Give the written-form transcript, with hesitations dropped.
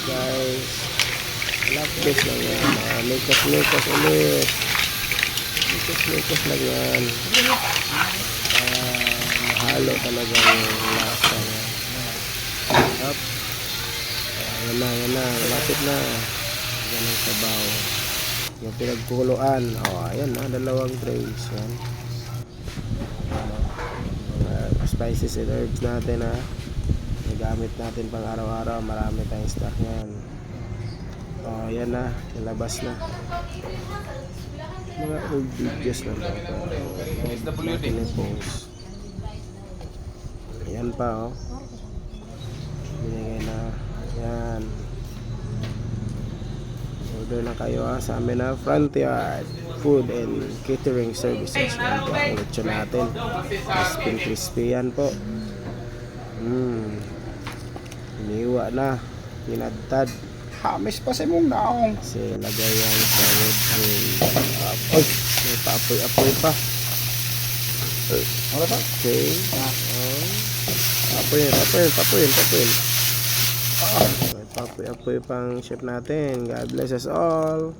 guys. Lapis lang yan. Likas ulit. Likas lang yan. Mahalo talaga yung lasa niya. Up. Yan na. Lapit na. Yan ang sabaw. Yung pinagkuluan. Ayan na. 2 trays. Yan. Spices and herbs natin ha. Nagamit natin pang araw-araw. Marami tayong stock yan. Yan na. Nilabas na. Mga old videos na ito. Yan pa binigay na. Yan. Order na kayo sa amin na Frontier Food and Catering Services. Yan po ang lechon natin. Crispy yan po. Iniwa na. Pinadtad. Hamis pa si mong naong. Kasi lagay yan sa wood tray. May paapoy-apoy pa. Wala pa? Okay. Papoy. May papoy-apoy pang chef natin. God bless us all.